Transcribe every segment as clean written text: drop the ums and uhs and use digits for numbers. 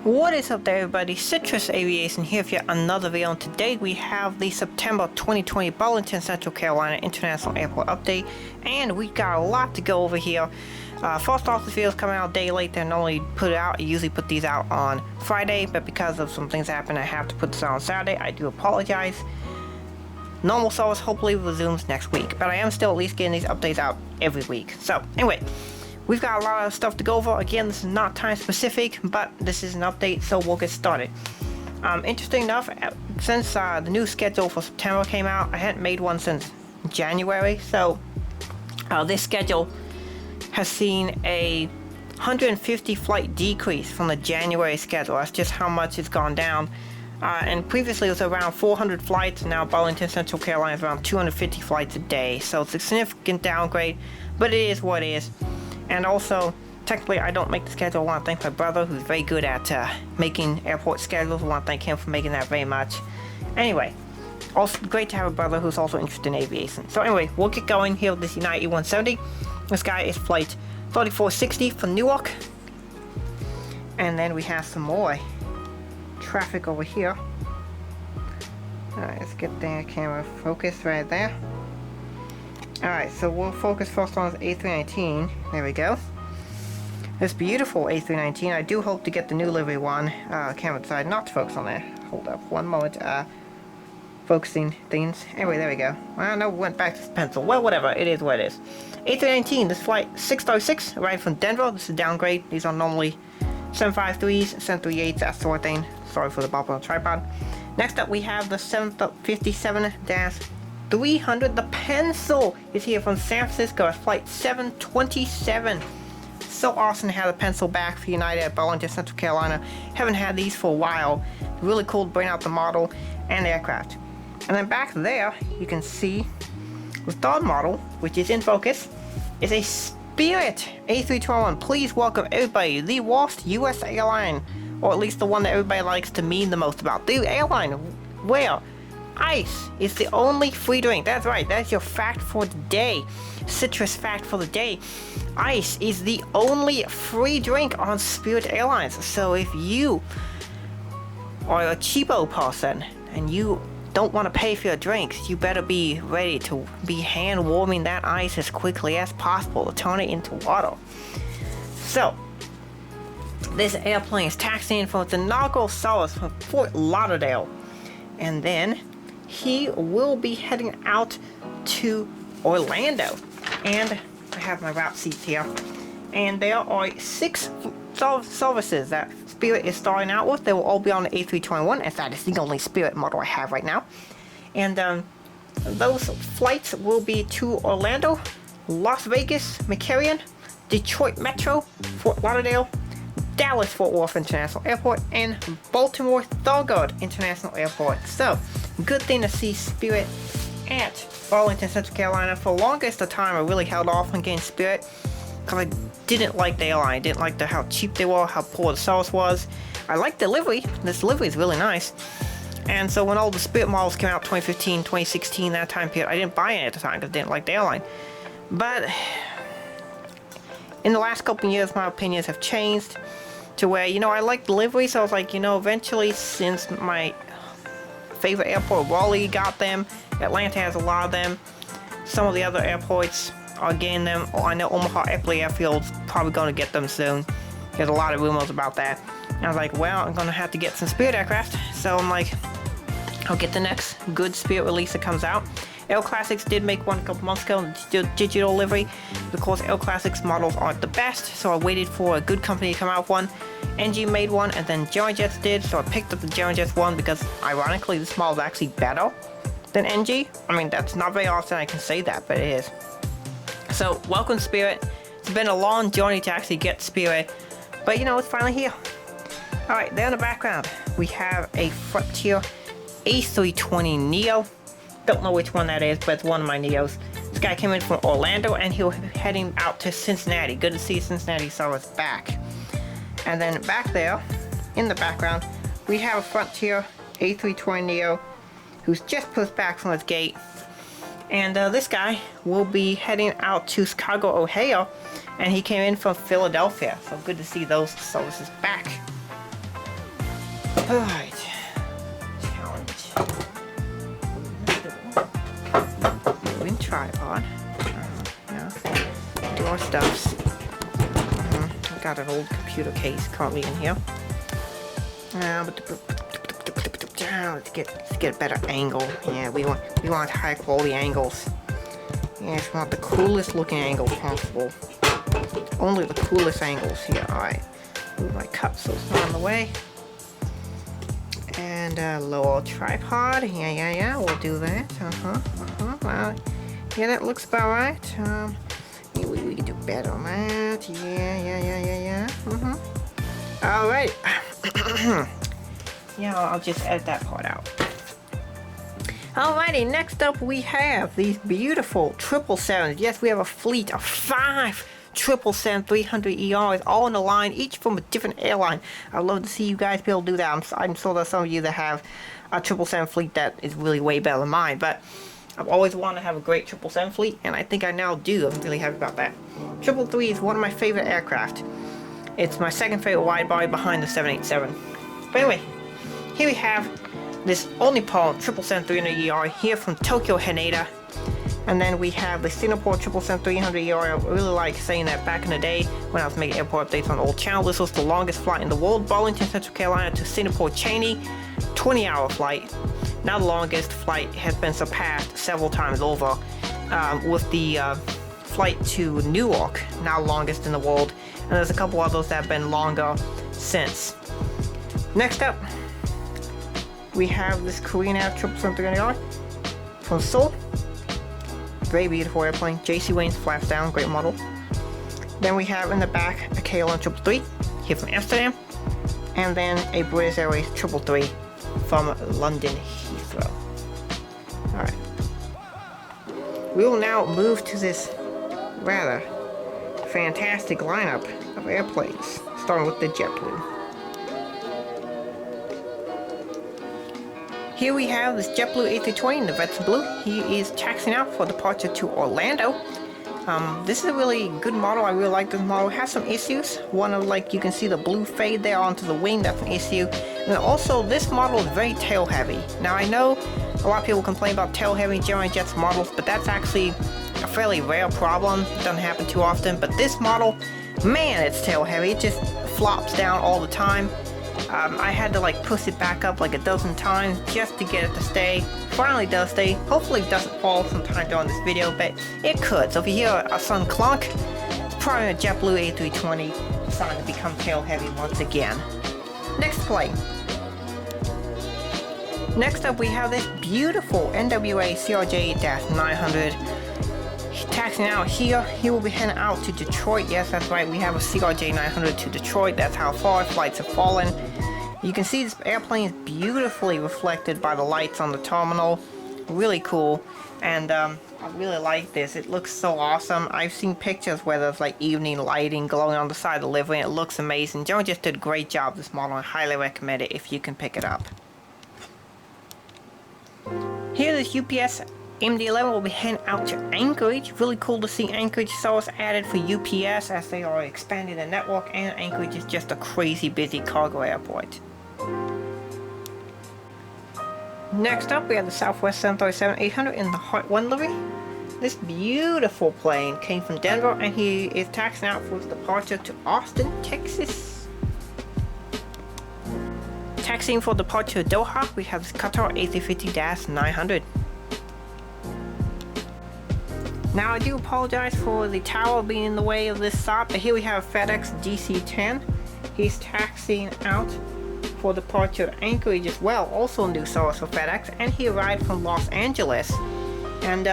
What is up there, everybody? Citrus Aviation here for another video, and today we have the September 2020 Burlington, Central Carolina International Airport update, and we got a lot to go over here. First off, this video is coming out a day late than normally put it out. I usually put these out on Friday, but because of some things happened, I have to put this out on Saturday. I do apologize. Normal service hopefully resumes next week, but I am still at least getting these updates out every week. So anyway, we've got a lot of stuff to go over. Again, this is not time specific, but this is an update, so we'll get started. Interesting enough, since the new schedule for September came out, I hadn't made one since January, so this schedule has seen a 150 flight decrease from the January schedule. That's just how much it's gone down. And previously it was around 400 flights, now Burlington, Central Carolina is around 250 flights a day, so it's a significant downgrade, but it is what it is. And also, technically, I don't make the schedule. I want to thank my brother, who's very good at making airport schedules. I want to thank him for making that very much. Anyway, also great to have a brother who's also interested in aviation. So anyway, we'll get going here with this United E-170. This guy is flight 3460 from Newark. And then we have some more traffic over here. Alright, let's get the camera focused right there. Alright, so we'll focus first on this A319. There we go. This beautiful A319. I do hope to get the new livery one. Camera decided not to focus on that. Hold up one moment. Focusing things. Anyway, there we go. Well, no, went back to the pencil. Well, whatever. It is what it is. A319, this flight 636, arrived from Denver. This is a downgrade. These are normally 753s, 738s, that sort of thing. Sorry for the bump on the tripod. Next up, we have the 757-300. The pencil is here from San Francisco at flight 727. So awesome to have the pencil back for United at Burlington, Central Carolina. Haven't had these for a while. Really cool to bring out the model and the aircraft. And then back there, you can see the third model, which is in focus, is a Spirit A321. Please welcome everybody, the worst U.S. airline, or at least the one that everybody likes to meme the most about. The airline where ice is the only free drink. That's right, that's your fact for the day. Citrus fact for the day. Ice is the only free drink on Spirit Airlines. So if you are a cheapo person and you don't want to pay for your drinks, you better be ready to be hand warming that ice as quickly as possible to turn it into water. So this airplane is taxiing from its inaugural service from Fort Lauderdale, and then he will be heading out to Orlando. And I have my route seats here, and there are 6 services that Spirit is starting out with. They will all be on the A321, as that is the only Spirit model I have right now. And those flights will be to Orlando, Las Vegas, McCarran, Detroit Metro, Fort Lauderdale, Dallas Fort Worth International Airport, and Baltimore Thurgood International Airport. So, good thing to see Spirit at Burlington, Central Carolina. For the longest of time, I really held off on getting Spirit because I didn't like the airline. I didn't like how cheap they were, how poor the service was. I liked the livery. This livery is really nice. And so when all the Spirit models came out, 2015, 2016, that time period, I didn't buy it at the time because I didn't like the airline. But in the last couple of years, my opinions have changed to where, I like the livery, so I was like, eventually, since my favorite airport, Raleigh, got them, Atlanta has a lot of them, some of the other airports are getting them. I know Omaha Eppley Airfield's probably going to get them soon. There's a lot of rumors about that. And I was like, well, I'm going to have to get some Spirit aircraft, so I'm like, I'll get the next good Spirit release that comes out. L Classics did make one a couple months ago, digital livery. Of course, L Classics models aren't the best, so I waited for a good company to come out with one. NG made one, and then Jets did, so I picked up the Jets one because, ironically, this model is actually better than NG. I mean, that's not very often I can say that, but it is. So, welcome Spirit. It's been a long journey to actually get Spirit, but it's finally here. Alright, there in the background, we have a Frontier A320 Neo. Don't know which one that is, but it's one of my Neos. This guy came in from Orlando, and he'll be heading out to Cincinnati. Good to see Cincinnati service back. And then back there, in the background, we have a Frontier A320 Neo who's just pushed back from his gate. And this guy will be heading out to Chicago O'Hare, and he came in from Philadelphia. So good to see those services back. Alright. Challenge. Moving tripod. Yeah. Do our stuffs. I've got an old computer case currently in here. Let's get a better angle. Yeah, we want high quality angles. Yes, we want the coolest looking angles possible. Only the coolest angles here. Alright. Move my cup so it's not in the way. And lower tripod. Yeah, we'll do that. Well, yeah, that looks about right. We can do better on that. Yeah. Alright. Yeah, I'll just edit that part out. Alrighty, next up we have these beautiful 777s. Yes, we have a fleet of 5 777-300ERs all on the line, each from a different airline. I'd love to see you guys be able to do that. I'm sure there's some of you that have a 777 fleet that is really way better than mine, but I've always wanted to have a great 777 fleet, and I think I now do. I'm really happy about that. 333 is one of my favorite aircraft. It's my second favorite wide body behind the 787. But anyway, here we have this All-Nippon 777-300ER here from Tokyo Haneda. And then we have the Singapore 777-300ER. I really like saying that back in the day when I was making airport updates on old channel. This was the longest flight in the world, Burlington, Central Carolina to Singapore Cheney, 20-hour flight. Now the longest flight has been surpassed several times over with the flight to Newark, now longest in the world. And there's a couple others that have been longer since. Next up, we have this Korean Air 777-300ER from Seoul. Very beautiful airplane. JC Wayne's flaps down, great model. Then we have in the back a KLM 333 here from Amsterdam, and then a British Airways 333 from London Heathrow. Alright. We will now move to this rather fantastic lineup of airplanes, starting with the JetBlue. Here we have this JetBlue A320 in the Vets Blue. He is taxiing out for departure to Orlando. This is a really good model. I really like this model. It has some issues. One of, like, you can see the blue fade there onto the wing. That's an issue. And also, this model is very tail heavy. Now, I know a lot of people complain about tail heavy General Jets models, but that's actually a fairly rare problem. It doesn't happen too often. But this model, man, it's tail heavy. It just flops down all the time. I had to like push it back up like a dozen times just to get it to stay. Finally does stay. Hopefully it doesn't fall sometime during this video, but it could. So if you hear a sudden clunk, it's probably a JetBlue A320 starting to become tail heavy once again. Next plane. Next up we have this beautiful NWA CRJ-900. Taxiing out here, he will be heading out to Detroit. Yes, that's right, we have a CRJ-900 to Detroit. That's how far flights have fallen. You can see this airplane is beautifully reflected by the lights on the terminal. Really cool, and I really like this. It looks so awesome. I've seen pictures where there's like evening lighting glowing on the side of the livery, and it looks amazing. Joe just did a great job with this model. I highly recommend it if you can pick it up. Here, this UPS MD-11 will be heading out to Anchorage. Really cool to see Anchorage service added for UPS as they are expanding the network, and Anchorage is just a crazy busy cargo airport. Next up, we have the Southwest 737-800 in the Heart 1 livery. This beautiful plane came from Denver, and he is taxiing out for his departure to Austin, Texas. Taxiing for departure to Doha, we have this Qatar A350-900. Now, I do apologize for the tower being in the way of this stop, but here we have FedEx DC-10. He's taxiing out for departure to Anchorage as well, also new service for FedEx, and he arrived from Los Angeles. And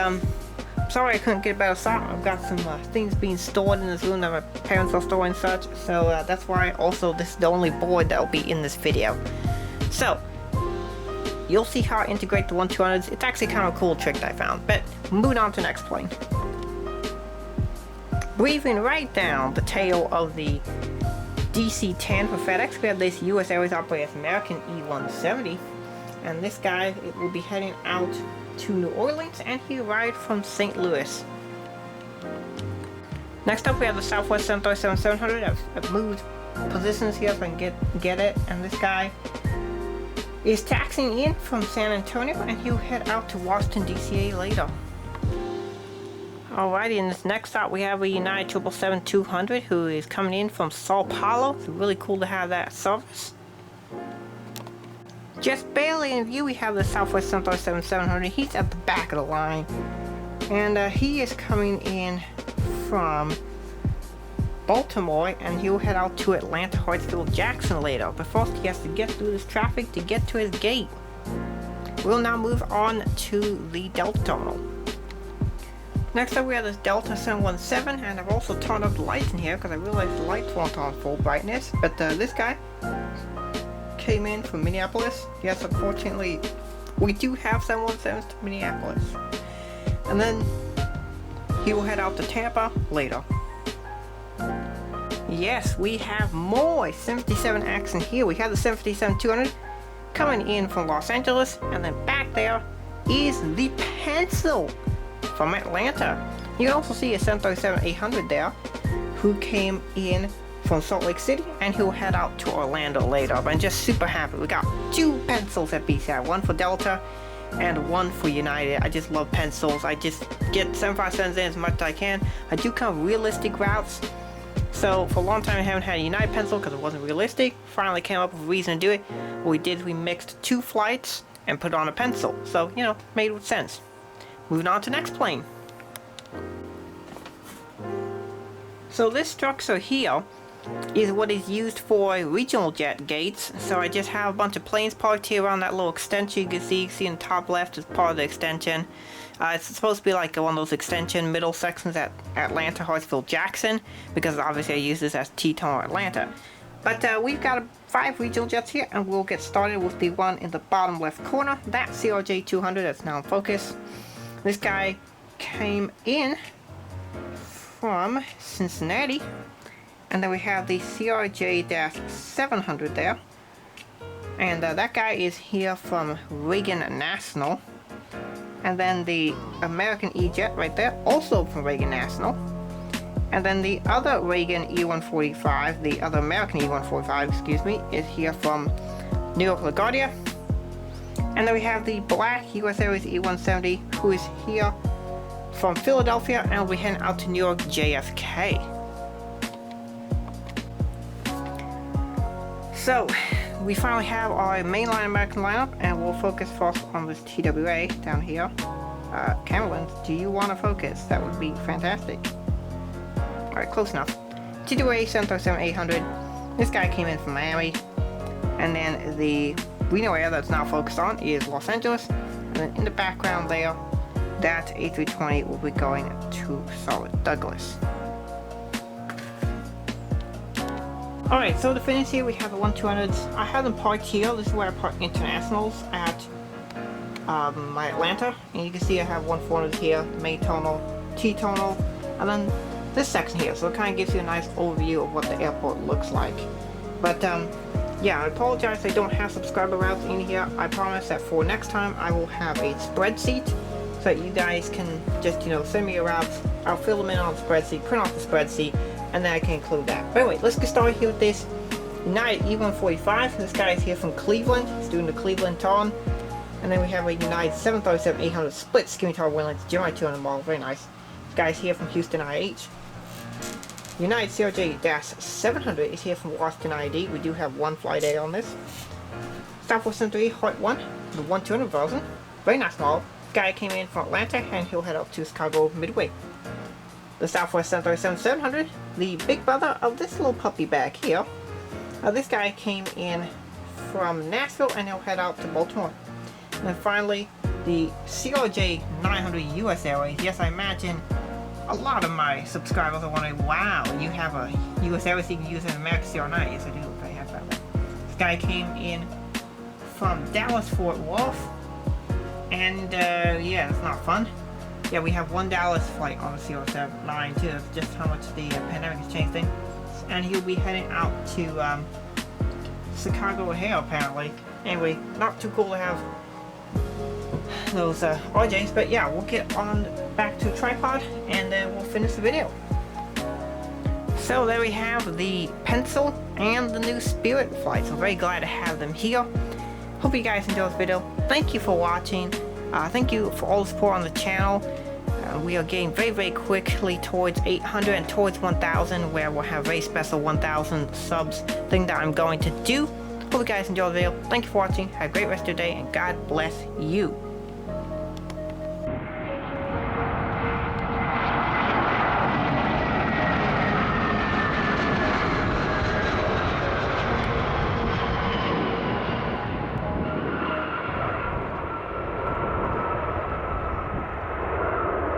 sorry I couldn't get a better stop. I've got some things being stored in this room that my parents are storing such, so that's why also this is the only board that will be in this video. So, you'll see how I integrate the 1-200s. It's actually kind of a cool trick that I found, but moving on to the next plane. Breathing right down the tail of the DC-10 for FedEx, we have this US Airways operated American E-170, and this guy will be heading out to New Orleans, and he arrived from St. Louis. Next up, we have the Southwest 737-700. I've moved positions here so I can get it, and this guy is taxiing in from San Antonio, and he'll head out to Washington, D.C. later. Alrighty, in this next stop we have a United 777-200 who is coming in from Sao Paulo. It's really cool to have that service. Just barely in view we have the Southwest 737-700. He's at the back of the line, and he is coming in from Baltimore, and he'll head out to Atlanta Hartsfield Jackson later, but first he has to get through this traffic to get to his gate. We'll now move on to the Delta terminal. Next up we have this Delta 717, and I've also turned up the lights in here because I realized the lights weren't on full brightness, but this guy came in from Minneapolis. Yes, unfortunately we do have 717s to Minneapolis, and then he will head out to Tampa later. Yes, we have more 757X in here. We have the 757-200 coming in from Los Angeles, and then back there is the Pencil from Atlanta. You can also see a 737-800 there who came in from Salt Lake City, and he'll head out to Orlando later. But I'm just super happy. We got 2 Pencils at BCI, one for Delta and one for United. I just love Pencils. I just get 757s in as much as I can. I do kind of realistic routes. So for a long time I haven't had a United Pencil because it wasn't realistic. Finally came up with a reason to do it. What we did is we mixed 2 flights and put on a Pencil. So, you know, made sense. Moving on to the next plane. So this structure here is what is used for regional jet gates. So I just have a bunch of planes parked here around that little extension. You can see in the top left is part of the extension. It's supposed to be like one of those extension middle sections at Atlanta Hartsfield Jackson, because obviously I use this as T-Tunnel Atlanta. But we've got 5 regional jets here, and we'll get started with the one in the bottom left corner, that CRJ-200 that's now in focus. This guy came in from Cincinnati, and then we have the CRJ-700 there, and that guy is here from Reagan National. And then the American E-Jet right there, also from Reagan National. And then the other Reagan E-145, the other American E-145, excuse me, is here from New York LaGuardia. And then we have the black US Airways E-170, who is here from Philadelphia, and we'll be heading out to New York JFK. So, we finally have our mainline American lineup, and we'll focus first on this TWA down here. Cameron, do you want to focus? That would be fantastic. Alright, close enough. TWA 737-800. This guy came in from Miami. And then the Reno area that's now focused on is Los Angeles. And then in the background there, that A320 will be going to Solid Douglas. Alright, so to finish here we have the 1200s. I have them parked here. This is where I park internationals at my Atlanta. And you can see I have 1400s here, main tonal, T-tonal, and then this section here. So it kind of gives you a nice overview of what the airport looks like. But yeah, I apologize I don't have subscriber routes in here. I promise that for next time I will have a spreadsheet so that you guys can just, you know, send me your routes. I'll fill them in on the spreadsheet, print off the spreadsheet, and then I can include that. But anyway, let's get started here with this United E-145. This guy is here from Cleveland. He's doing the Cleveland turn. And then we have a United 737-800 split Skimmy wing length, Gemini 200 model. Very nice. This guy's here from Houston IH. United CRJ-700 is here from Washington ID. We do have 1 flight A on this. Southwest 73 Heart 1, the 1200 version. Very nice model. This guy came in from Atlanta, and he'll head up to Chicago Midway. The Southwest 737-700, the big brother of this little puppy back here. This guy came in from Nashville, and he'll head out to Baltimore. And then finally, the CRJ-900 US Airways. Yes, I imagine a lot of my subscribers are wondering, wow, you have a US Airways you can use an American CR9. Yes, I do. I have that one. This guy came in from Dallas Fort Worth, and yeah, it's not fun. Yeah, we have 1 Dallas flight on the CR9 too. That's just how much the pandemic has changed things. And he'll be heading out to Chicago O'Hare apparently. Anyway, not too cool to have those RJs, but yeah, we'll get on back to tripod and then we'll finish the video. So there we have the Pencil and the new Spirit flights. I'm very glad to have them here. Hope you guys enjoyed this video. Thank you for watching. Thank you for all the support on the channel. We are getting very quickly towards 800 and towards 1000, where we'll have a very special 1000 subs thing that I'm going to do. Hope you guys enjoyed the video. Thank you for watching. Have a great rest of your day, and God bless you.